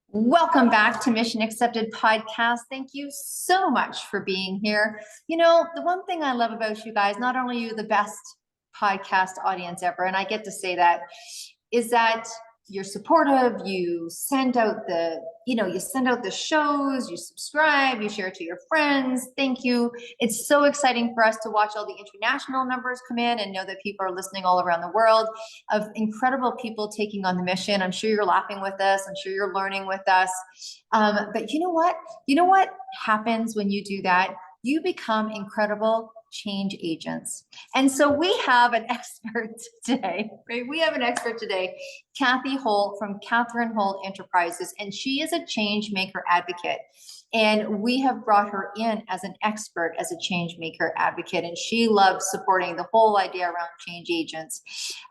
Welcome back to Mission Accepted Podcast. Thank you so much for being here. You know, the one thing I love about you guys, not only are you the best podcast audience ever, and I get to say that, is that you're supportive, you send out the, you send out the shows, you subscribe, you share it to your friends. Thank you. It's so exciting for us to watch all the international numbers come in and know that people are listening all around the world, of incredible people taking on the mission. I'm sure you're laughing with us. I'm sure you're learning with us. But you know what? You know what happens when you do that? You become incredible change agents. And so we have an expert today, right? We have an expert today, Cathy Holt from Catherine Holt Enterprises, and she is a change maker advocate. And we have brought her in as an expert, as a change maker advocate, and she loves supporting the whole idea around change agents.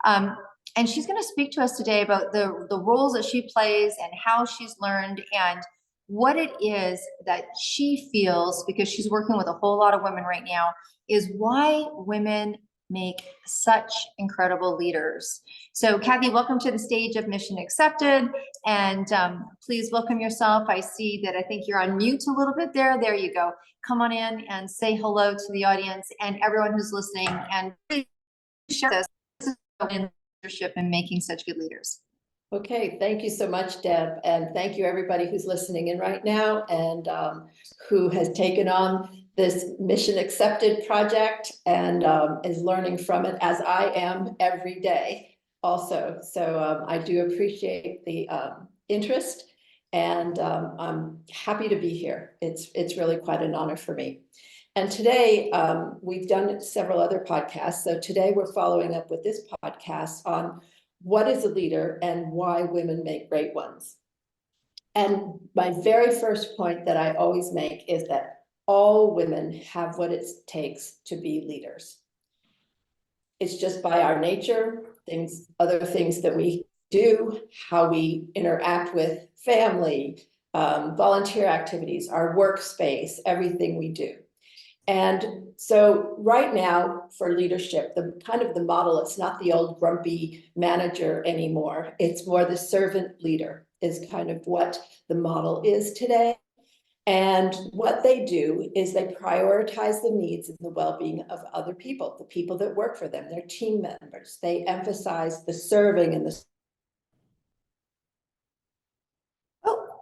And she's going to speak to us today about the roles that she plays and how she's learned and what it is that she feels, because she's working with a whole lot of women right now, is why women make such incredible leaders. So Cathy, welcome to the stage of Mission Accepted, and please welcome yourself. I see that I think you're on mute a little bit there. There you go. Come on in and say hello to the audience and everyone who's listening, and please share this. This is in leadership and making such good leaders. Okay, thank you so much, Deb, and thank you everybody who's listening in right now and who has taken on this Mission Accepted project and is learning from it, as I am every day also. So I do appreciate the interest, and I'm happy to be here. It's really quite an honor for me. And today we've done several other podcasts. So today we're following up with this podcast on what is a leader and why women make great ones. And my very first point that I always make is that all women have what it takes to be leaders. It's just by our nature, other things that we do, how we interact with family, volunteer activities, our workspace, everything we do. And so right now for leadership, the model, it's not the old grumpy manager anymore. It's more the servant leader is kind of what the model is today. And what they do is they prioritize the needs and the well-being of other people, the people that work for them, their team members. They emphasize the serving and the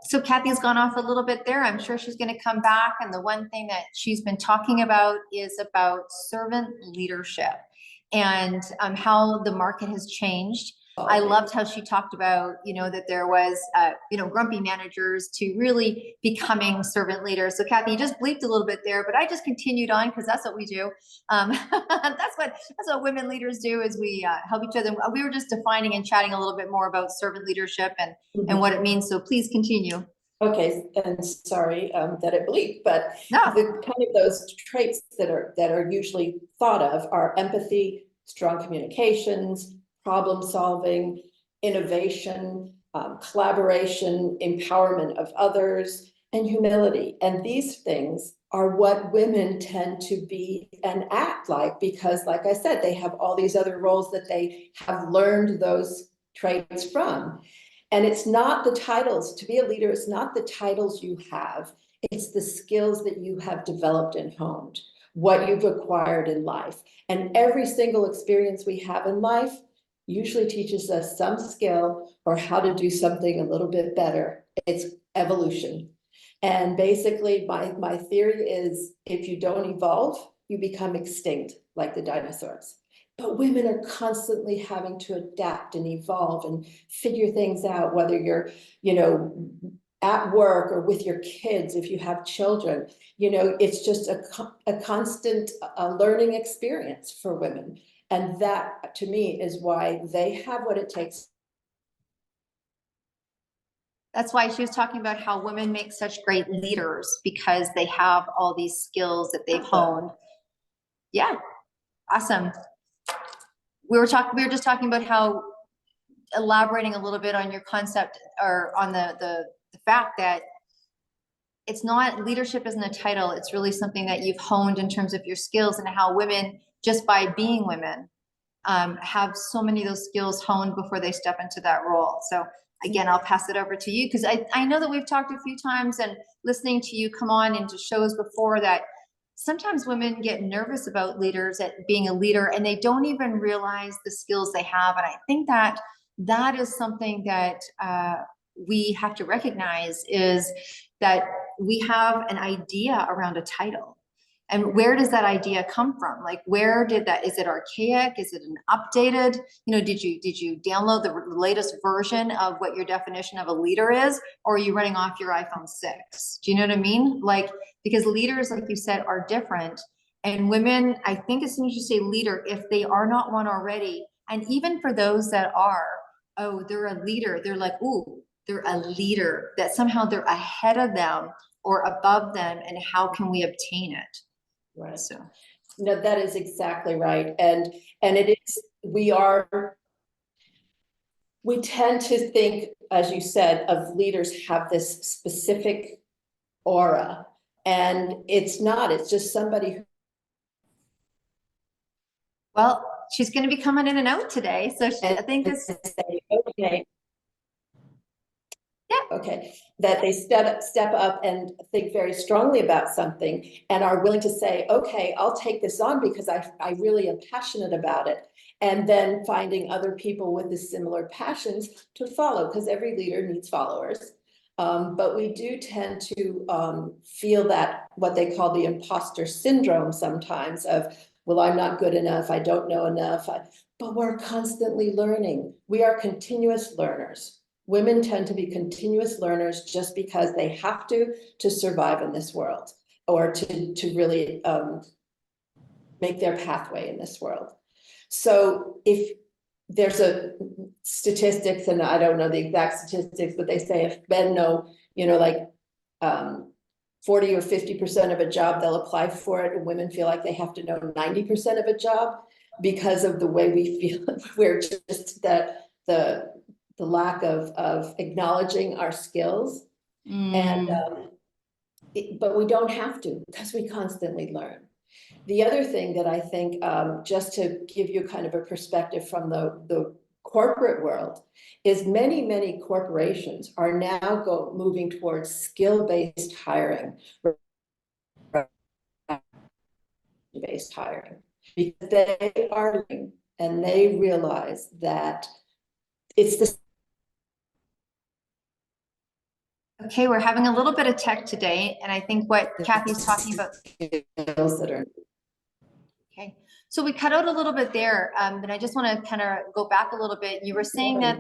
So Cathy's gone off a little bit there. I'm sure she's going to come back. And the one thing that she's been talking about is about servant leadership and how the market has changed. I loved how she talked about, that there was, grumpy managers to really becoming servant leaders. So Cathy, you just bleeped a little bit there, but I just continued on because that's what we do. That's what women leaders do, is we help each other. We were just defining and chatting a little bit more about servant leadership and what it means. So please continue. Okay, and sorry that it bleeped, but no. The kind of those traits that are usually thought of are empathy, strong communications, problem solving, innovation, collaboration, empowerment of others, and humility. And these things are what women tend to be and act like, because like I said, they have all these other roles that they have learned those traits from. And it's not the titles. To be a leader, it's not the titles you have. It's the skills that you have developed and honed, what you've acquired in life. And every single experience we have in life usually teaches us some skill or how to do something a little bit better. It's evolution. And basically my theory is, if you don't evolve, you become extinct like the dinosaurs. But women are constantly having to adapt and evolve and figure things out, whether you're, at work or with your kids, if you have children, it's just a constant learning experience for women. And that, to me, is why they have what it takes. That's why she was talking about how women make such great leaders, because they have all these skills that they've honed. Yeah, awesome. We were just talking about how, elaborating a little bit on your concept, or on the fact that it's not, leadership isn't a title. It's really something that you've honed in terms of your skills, and how women, just by being women, have so many of those skills honed before they step into that role. So again, I'll pass it over to you, because I know that we've talked a few times, and listening to you come on into shows before, that sometimes women get nervous about leaders, at being a leader, and they don't even realize the skills they have. And I think that that is something that we have to recognize, is that we have an idea around a title. And where does that idea come from? Like, where did that, is it archaic? Is it an updated, did you download the latest version of what your definition of a leader is? Or are you running off your iPhone 6? Do you know what I mean? Like, because leaders, like you said, are different. And women, I think as soon as you say leader, if they are not one already, and even for those that are, oh, they're a leader, they're like, ooh, they're a leader, that somehow they're ahead of them or above them, and how can we obtain it? Right. So no, that is exactly right. And it is, we tend to think, as you said, of leaders have this specific aura, and it's not, it's just somebody who, well, she's going to be coming in and out today. So I think this, say, okay, yeah, okay, that they step up and think very strongly about something, and are willing to say, okay, I'll take this on because I really am passionate about it. And then finding other people with the similar passions to follow, because every leader needs followers. But we do tend to feel that, what they call the imposter syndrome sometimes, of, well, I'm not good enough, I don't know enough. But we're constantly learning. We are continuous learners. Women tend to be continuous learners just because they have to survive in this world, or to really make their pathway in this world. So if there's a statistics, and I don't know the exact statistics, but they say if men know, like 40 or 50% of a job, they'll apply for it, and women feel like they have to know 90% of a job, because of the way we feel. We're just that the lack of acknowledging our skills. And but we don't have to, because we constantly learn. The other thing that I think, just to give you kind of a perspective from the corporate world, is many corporations are now moving towards skill-based hiring, based hiring, because they are, and they realize that it's the okay, we're having a little bit of tech today, and I think what Cathy's talking about. skills that are. Okay, so we cut out a little bit there, but I just want to kind of go back a little bit. You were saying that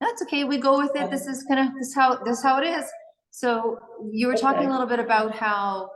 that's okay, we go with it. This is kind of this how it is. So you were talking a little bit about how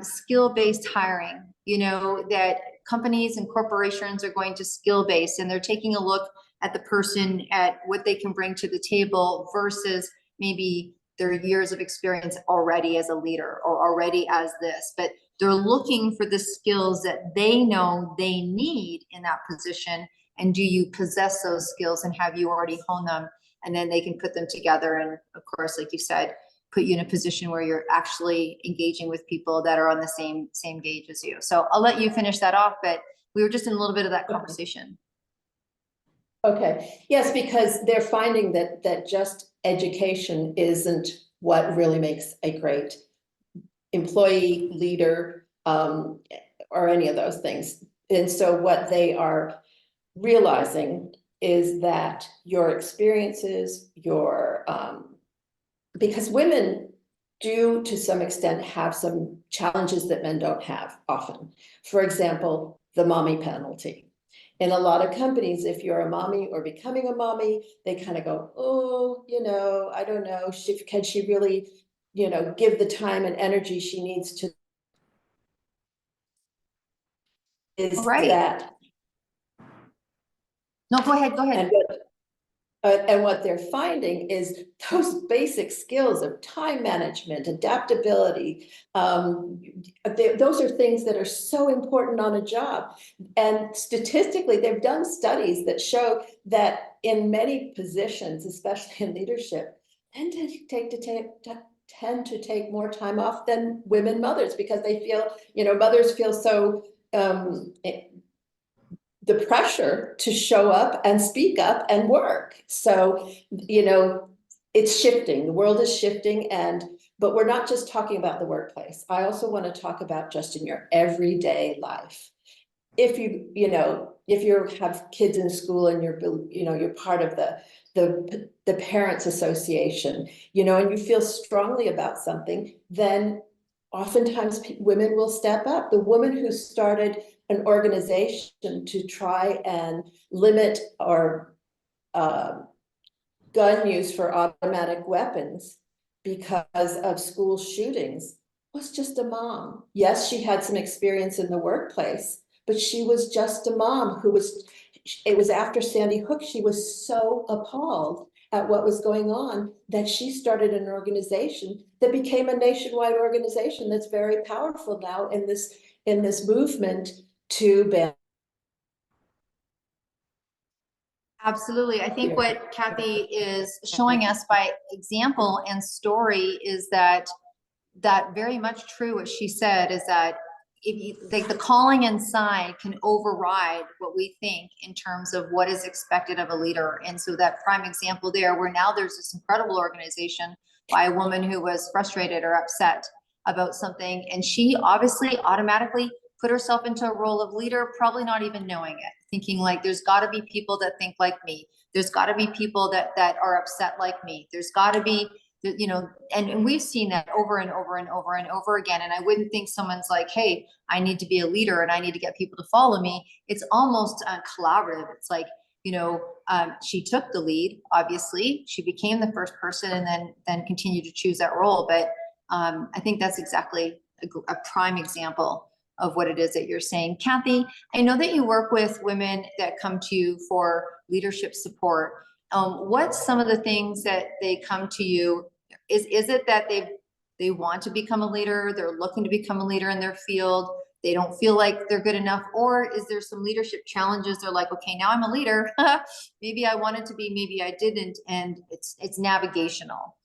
skill-based hiring, that companies and corporations are going to skill-based, and they're taking a look at the person, at what they can bring to the table, versus maybe their years of experience already as a leader or already as this, but they're looking for the skills that they know they need in that position. And do you possess those skills, and have you already honed them? And then they can put them together. And of course, like you said, put you in a position where you're actually engaging with people that are on the same gauge as you. So I'll let you finish that off, but we were just in a little bit of that conversation. Okay, yes, because they're finding that just education isn't what really makes a great employee, leader, or any of those things. And so what they are realizing is that your experiences, because women do to some extent have some challenges that men don't have often. For example, the mommy penalty. In a lot of companies, if you're a mommy or becoming a mommy, they kind of go, oh, I don't know, can she really, give the time and energy she needs to, is Right. that. No, go ahead. And what they're finding is those basic skills of time management, adaptability, those are things that are so important on a job. And statistically, they've done studies that show that in many positions, especially in leadership, tend to take more time off than women mothers, because they feel, mothers feel so the pressure to show up and speak up and work. So, it's shifting, the world is shifting, but we're not just talking about the workplace. I also want to talk about just in your everyday life. If you have kids in school and you're part of the parents association, and you feel strongly about something, then oftentimes women will step up. The woman who started an organization to try and limit or gun use for automatic weapons because of school shootings was just a mom. Yes, she had some experience in the workplace, but she was just a mom it was after Sandy Hook, she was so appalled at what was going on that she started an organization that became a nationwide organization that's very powerful now in this movement to ban. Absolutely. I think what Cathy is showing us by example and story is that very much true. What she said is that if you like, the calling inside can override what we think in terms of what is expected of a leader. And so that prime example there, where now there's this incredible organization by a woman who was frustrated or upset about something, and she obviously automatically put herself into a role of leader, probably not even knowing it, thinking like, there's got to be people that think like me. There's got to be people that are upset like me. There's got to be, and we've seen that over and over and over and over again. And I wouldn't think someone's like, hey, I need to be a leader and I need to get people to follow me. It's almost collaborative. It's like, she took the lead, obviously. She became the first person and then continued to choose that role. But I think that's exactly a prime example of what it is that you're saying. Cathy, I know that you work with women that come to you for leadership support. What's some of the things that they come to you? Is it that they want to become a leader, they're looking to become a leader in their field, they don't feel like they're good enough, or is there some leadership challenges? They're like, okay, now I'm a leader. Maybe I wanted to be, maybe I didn't, and it's navigational.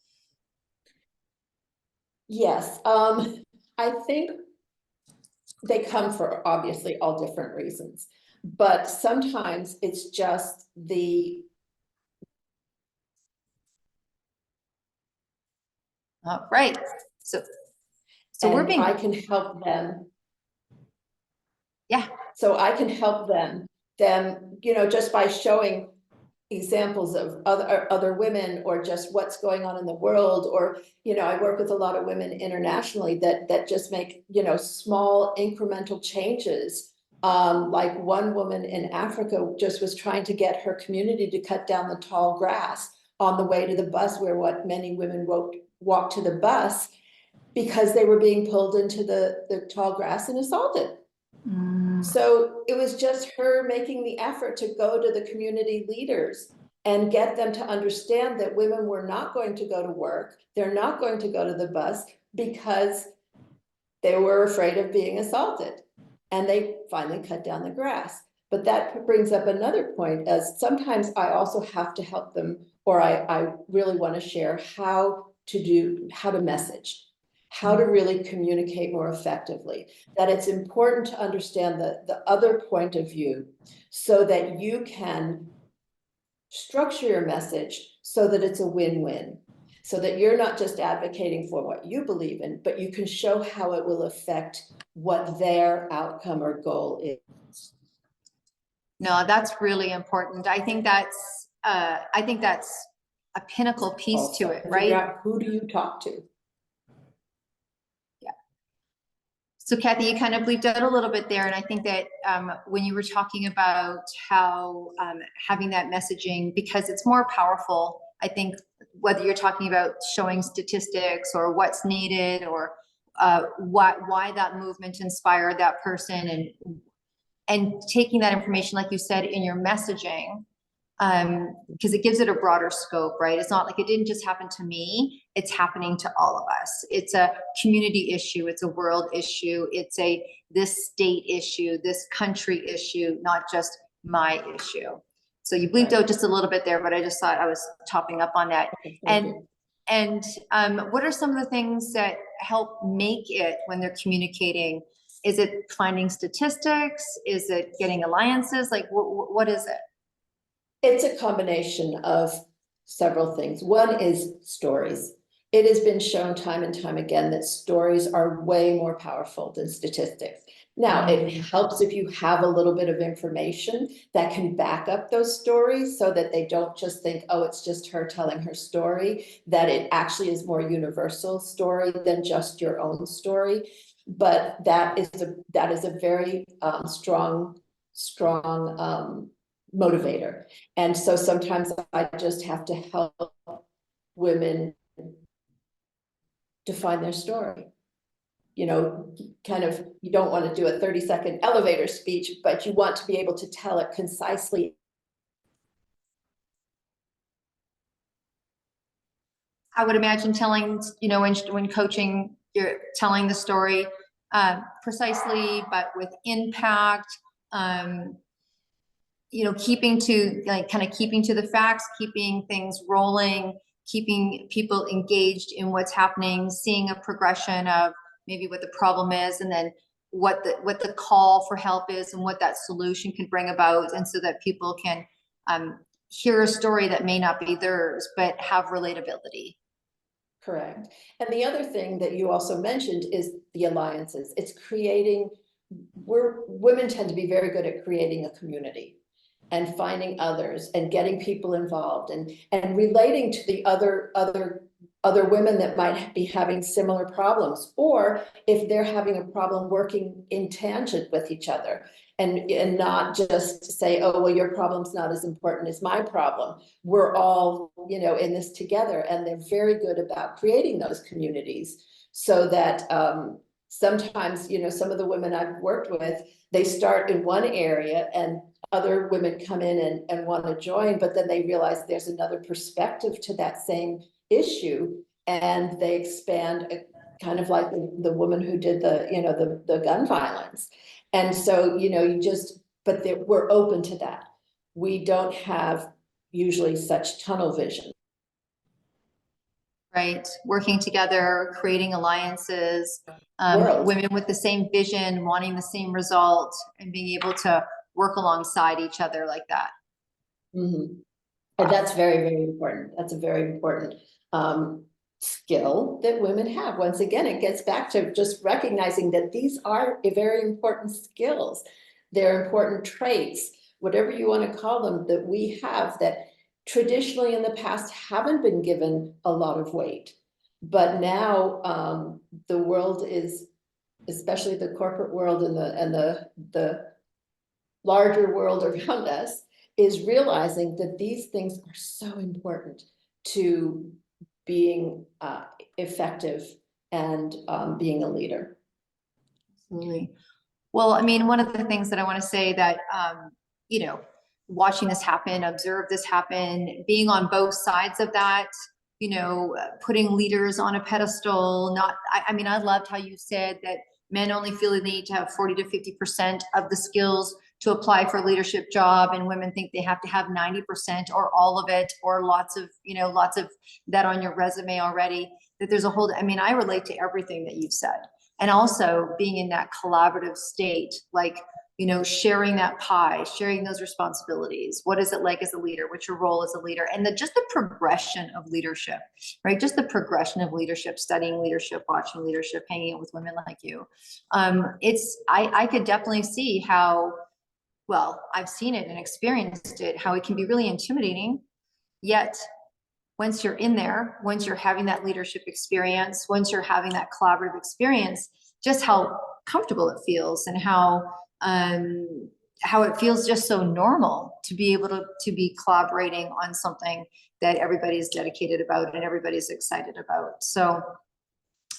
Yes, I think they come for obviously all different reasons, but sometimes it's just Right. So we're being, I can help them. Yeah. So I can help them, just by showing examples of other women, or just what's going on in the world, or I work with a lot of women internationally that just make small incremental changes. Like one woman in Africa just was trying to get her community to cut down the tall grass on the way to the bus, where what many women walk to the bus, because they were being pulled into the tall grass and assaulted. So it was just her making the effort to go to the community leaders and get them to understand that women were not going to go to work. They're not going to go to the bus because they were afraid of being assaulted. And they finally cut down the grass. But that brings up another point, as sometimes I also have to help them, or I really want to share how to message, how to really communicate more effectively, that it's important to understand the other point of view so that you can structure your message so that it's a win-win, so that you're not just advocating for what you believe in, but you can show how it will affect what their outcome or goal is. No, that's really important. I think that's a pinnacle piece Also, to it, right? Who do you talk to? So Cathy, you kind of bleeped out a little bit there. And I think that when you were talking about how having that messaging, because it's more powerful, I think whether you're talking about showing statistics or what's needed, or why that movement inspired that person, and taking that information, like you said, in your messaging, because it gives it a broader scope, right? It's not like it didn't just happen to me, it's happening to all of us. It's a community issue, it's a world issue, it's this state issue, this country issue, not just my issue. So you bleeped out just a little bit there, but I just thought I was topping up on that. And what are some of the things that help make it, when they're communicating, Is it finding statistics? Is it getting alliances? Like, what is it? It's a combination of several things. One is stories. It has been shown time and time again that stories are way more powerful than statistics. Now, it helps if you have a little bit of information that can back up those stories so that they don't just think, oh, it's just her telling her story, that it actually is more universal story than just your own story. But that is a very strong motivator. And so sometimes I just have to help women define their story. You know, kind of, you don't want to do a 30-second elevator speech, but you want to be able to tell it concisely. I would imagine telling, you know, when coaching, you're telling the story precisely, but with impact. You know, keeping to kind of keeping to the facts, keeping things rolling, keeping people engaged in what's happening, seeing a progression of maybe what the problem is, and then what the call for help is, and what that solution can bring about, and so that people can hear a story that may not be theirs, but have relatability. Correct. And the other thing that you also mentioned is the alliances. It's creating, women tend to be very good at creating a community and finding others and getting people involved and relating to the other women that might be having similar problems, or if they're having a problem, working in tangent with each other and not just say, oh, well, your problem's not as important as my problem. We're all, you know, in this together. And they're very good about creating those communities so that sometimes, you know, some of the women I've worked with, they start in one area and other women come in and want to join, but then they realize there's another perspective to that same issue, and they expand, kind of like the woman who did the, you know, the gun violence. And so, you know, but we're open to that. We don't have usually such tunnel vision. Right, working together, creating alliances, women with the same vision, wanting the same result, and being able to work alongside each other like that. Mm-hmm. And that's very, very important. That's a very important skill that women have. Once again, it gets back to just recognizing that these are very important skills. They're important traits, whatever you want to call them, that we have that traditionally in the past haven't been given a lot of weight. But now the world is, especially the corporate world and the larger world around us, is realizing that these things are so important to being effective and being a leader. Absolutely. Well, I mean, one of the things that I want to say that, you know, watching this happen, observe this happen, being on both sides of that, you know, putting leaders on a pedestal, I mean, I loved how you said that men only feel they need to have 40 to 50% of the skills to apply for a leadership job, and women think they have to have 90% or all of it, or lots of that on your resume already. That there's a whole, I mean, I relate to everything that you've said. And also being in that collaborative state, like, you know, sharing that pie, sharing those responsibilities. What is it like as a leader? What's your role as a leader? And just the progression of leadership, right? Just the progression of leadership, studying leadership, watching leadership, hanging out with women like you. I could definitely see how, well, I've seen it and experienced it, how it can be really intimidating. Yet once you're in there, once you're having that leadership experience, once you're having that collaborative experience, just how comfortable it feels, and how it feels just so normal to be able to be collaborating on something that everybody's dedicated about and everybody's excited about. So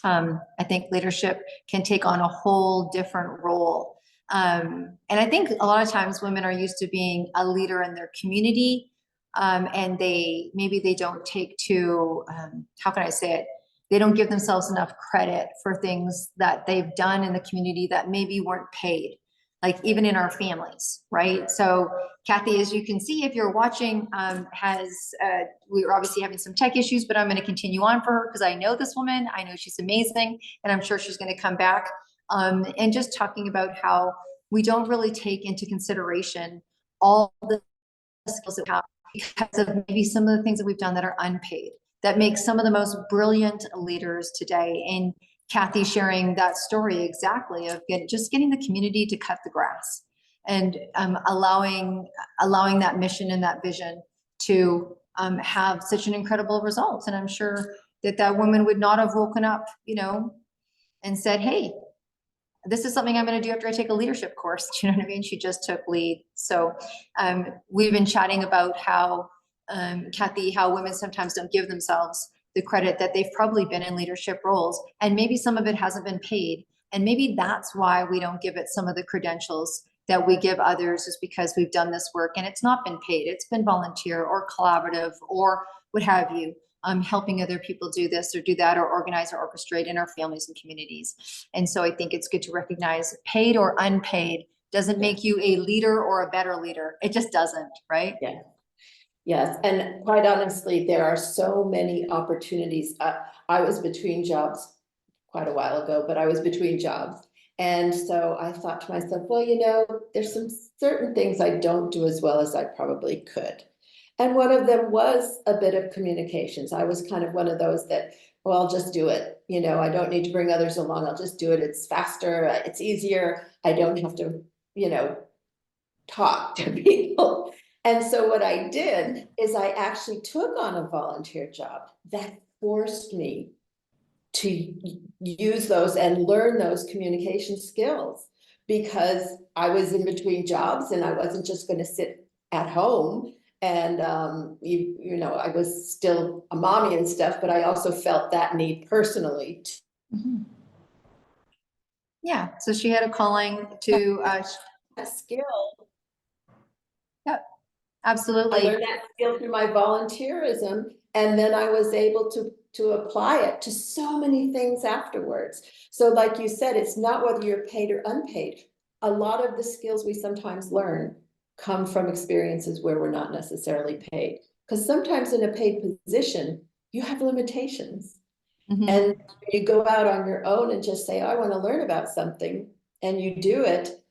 I think leadership can take on a whole different role. And I think a lot of times women are used to being a leader in their community. And maybe they don't take to, how can I say it? They don't give themselves enough credit for things that they've done in the community that maybe weren't paid, like even in our families, right? So Cathy, as you can see, if you're watching, we're obviously having some tech issues, but I'm going to continue on for her because I know this woman, I know she's amazing, and I'm sure she's going to come back. and just talking about how we don't really take into consideration all the skills that we have because of maybe some of the things that we've done that are unpaid, that make some of the most brilliant leaders today. And Cathy sharing that story exactly of just getting the community to cut the grass and allowing that mission and that vision to have such an incredible result. And I'm sure that woman would not have woken up, and said, hey, this is something I'm going to do after I take a leadership course. Do you know what I mean? She just took lead. So we've been chatting about how, Cathy, how women sometimes don't give themselves the credit that they've probably been in leadership roles. And maybe some of it hasn't been paid. And maybe that's why we don't give it some of the credentials that we give others, is because we've done this work and it's not been paid. It's been volunteer or collaborative or what have you. Helping other people do this or do that or organize or orchestrate in our families and communities. And so I think it's good to recognize paid or unpaid doesn't make you a leader or a better leader. It just doesn't, right? Yeah. Yes, and quite honestly, there are so many opportunities. I was between jobs quite a while ago, but I was between jobs. And so I thought to myself, well, there's some certain things I don't do as well as I probably could. And one of them was a bit of communications. I was kind of one of those that, well, I'll just do it. I don't need to bring others along. I'll just do it. It's faster. It's easier. I don't have to, talk to people. And so what I did is I actually took on a volunteer job that forced me to use those and learn those communication skills, because I was in between jobs and I wasn't just going to sit at home. And, I was still a mommy and stuff, but I also felt that need personally. Yeah. So she had a calling to A skill. Yep. Absolutely. I learned that skill through my volunteerism, and then I was able to apply it to so many things afterwards. So like you said, it's not whether you're paid or unpaid. A lot of the skills we sometimes learn come from experiences where we're not necessarily paid. Because sometimes in a paid position, you have limitations. And you go out on your own and just say, I want to learn about something, and you do it.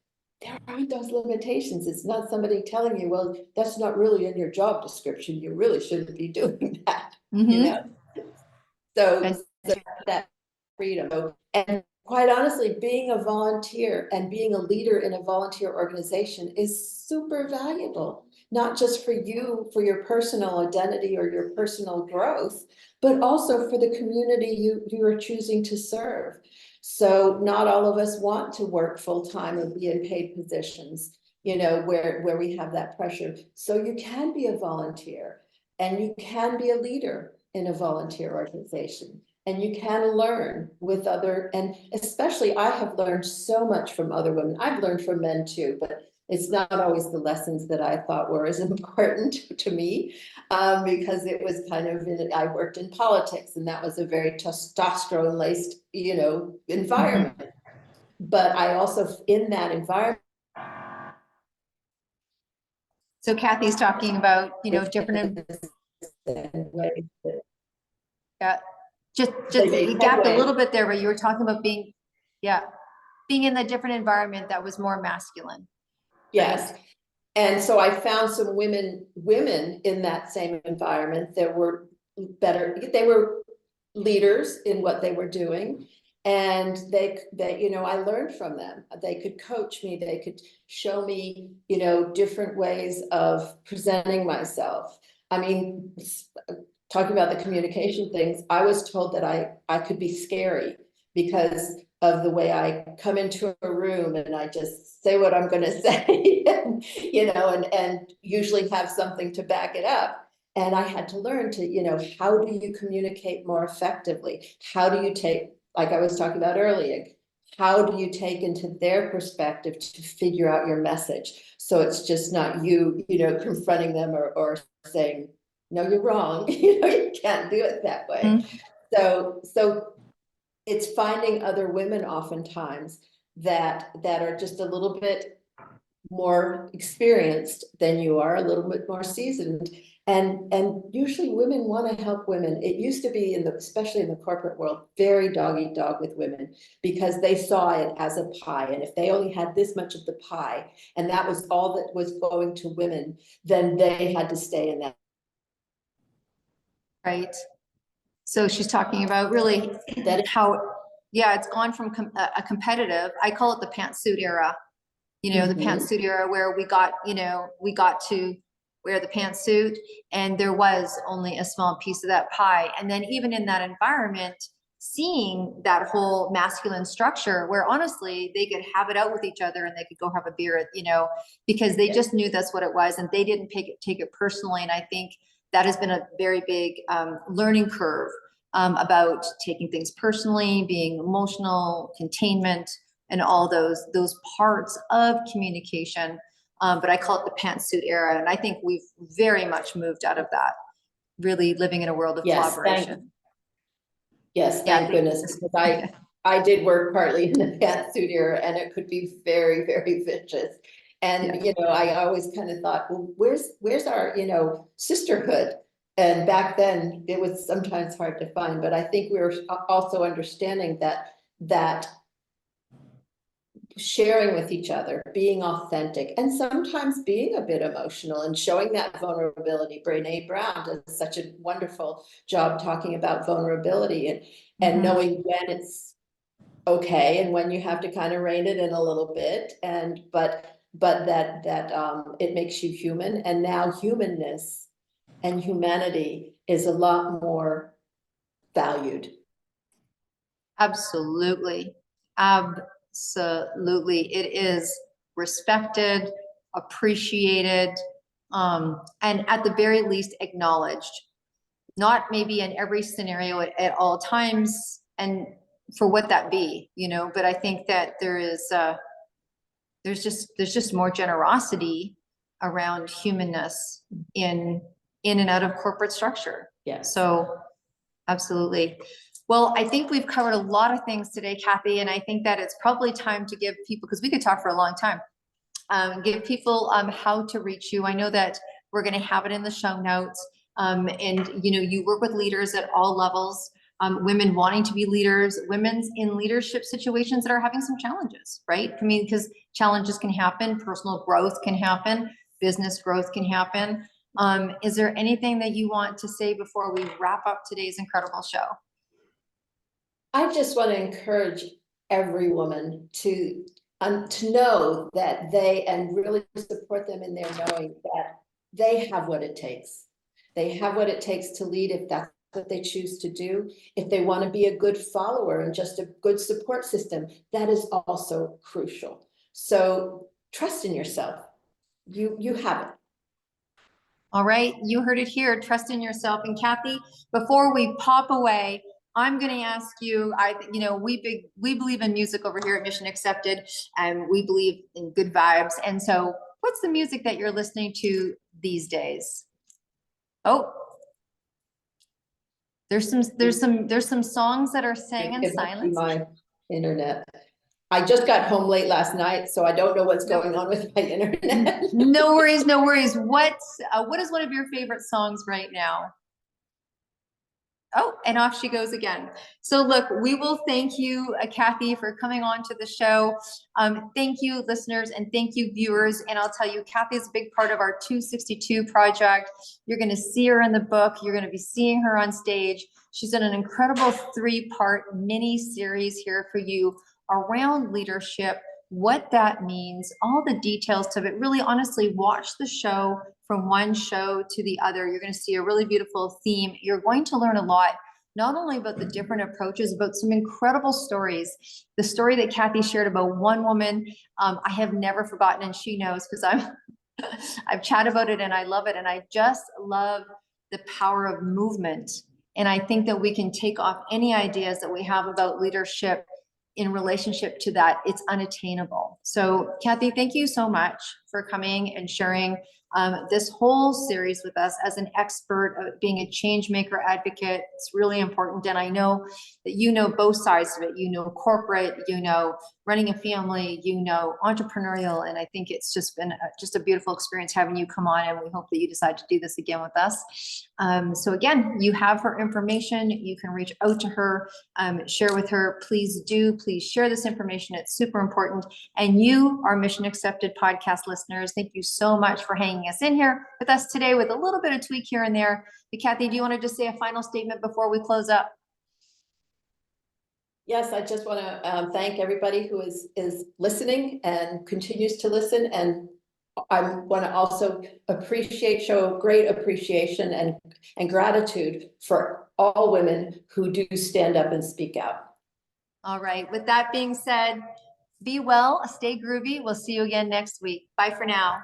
There aren't those limitations. It's not somebody telling you, well, that's not really in your job description. You really shouldn't be doing that. So that freedom. And quite honestly, being a volunteer and being a leader in a volunteer organization is super valuable, not just for you, for your personal identity or your personal growth, but also for the community you are choosing to serve. So not all of us want to work full-time or be in paid positions, where we have that pressure. So you can be a volunteer and you can be a leader in a volunteer organization. And you can learn with other, and especially I have learned so much from other women. I've learned from men too, but it's not always the lessons that I thought were as important to me, because it was kind of, I worked in politics and that was a very testosterone laced, environment. But I also, in that environment. So Cathy's talking about, different. Yeah. Just you gapped a little bit there, where you were talking about being in a different environment that was more masculine. Yes. And so I found some women in that same environment that were better. They were leaders in what they were doing. And they, I learned from them. They could coach me. They could show me, different ways of presenting myself. I mean, talking about the communication things, I was told that I could be scary because of the way I come into a room and I just say what I'm going to say, and usually have something to back it up. And I had to learn to, how do you communicate more effectively? How do you take, like I was talking about earlier, how do you take into their perspective to figure out your message? So it's just not you, confronting them or saying, no, you're wrong. You can't do it that way. So it's finding other women oftentimes that are just a little bit more experienced than you are, a little bit more seasoned. And usually women want to help women. It used to be especially in the corporate world, very dog eat dog with women, because they saw it as a pie. And if they only had this much of the pie, and that was all that was going to women, then they had to stay in that. Right. So she's talking about really how, yeah, it's gone from a competitive, I call it the pantsuit era. You know, the pantsuit era where we got to wear the pantsuit, and there was only a small piece of that pie. And then even in that environment, seeing that whole masculine structure where honestly they could have it out with each other and they could go have a beer at, because they just knew that's what it was, and they didn't take it personally. And I think that has been a very big learning curve about taking things personally, being emotional, containment, and all those parts of communication. But I call it the pantsuit era. And I think we've very much moved out of that, really living in a world of collaboration. Thank goodness, because I did work partly in the pantsuit era, and it could be very, very vicious. And, I always kind of thought, well, where's our, sisterhood? And back then it was sometimes hard to find, but I think we were also understanding that sharing with each other, being authentic, and sometimes being a bit emotional and showing that vulnerability. Brene Brown does such a wonderful job talking about vulnerability and knowing when it's okay and when you have to kind of rein it in a little bit. But that it makes you human. And now humanness and humanity is a lot more valued. Absolutely. Absolutely. It is respected, appreciated, and at the very least acknowledged. Not maybe in every scenario at all times, and for what that be, but I think that there's just more generosity around humanness in and out of corporate structure. Yeah. So absolutely. Well, I think we've covered a lot of things today, Cathy, and I think that it's probably time to give people, because we could talk for a long time, give people how to reach you. I know that we're going to have it in the show notes. And you work with leaders at all levels, women wanting to be leaders, women's in leadership situations that are having some challenges, right? I mean, because challenges can happen, personal growth can happen, business growth can happen. Is there anything that you want to say before we wrap up today's incredible show? I just want to encourage every woman to know that and really support them in their knowing that they have what it takes. They have what it takes to lead if that's what they choose to do. If they want to be a good follower and just a good support system, that is also crucial. So trust in yourself. You have it. All right, you heard it here. Trust in yourself. And Cathy, before we pop away, I'm going to ask you, we believe in music over here at Mission Accepted, and we believe in good vibes. And so what's the music that you're listening to these days? Oh, there's some songs that are sang in silence. My internet. I just got home late last night, so I don't know what's going on with my internet. No worries, no worries. What is one of your favorite songs right now? Oh, and off she goes again. So look, we will thank you, Cathy, for coming on to the show. Thank you, listeners, and thank you, viewers. And I'll tell you, Cathy is a big part of our 262 project. You're going to see her in the book. You're going to be seeing her on stage. She's done an incredible 3-part mini series here for you around leadership, what that means, all the details to it. Really, honestly, watch the show from one show to the other. You're going to see a really beautiful theme. You're going to learn a lot, not only about the different approaches, but some incredible stories. The story that Cathy shared about one woman, I have never forgotten, and she knows because I've chatted about it and I love it. And I just love the power of movement. And I think that we can take off any ideas that we have about leadership in relationship to that. It's unattainable. So Cathy, thank you so much for coming and sharing this whole series with us as an expert of being a change maker advocate. It's really important. And I know that you know both sides of it. You know corporate, you know running a family, you know entrepreneurial. And I think it's just been just a beautiful experience having you come on, and we hope that you decide to do this again with us. So again, you have her information. You can reach out to her, share with her. Please share this information. It's super important. And you, our Mission Accepted podcast listeners, thank you so much for hanging us in here with us today with a little bit of tweak here and there. But Cathy, do you want to just say a final statement before we close up? Yes, I just want to thank everybody who is listening and continues to listen. And I want to also show great appreciation and gratitude for all women who do stand up and speak out. All right. With that being said, be well, stay groovy. We'll see you again next week. Bye for now.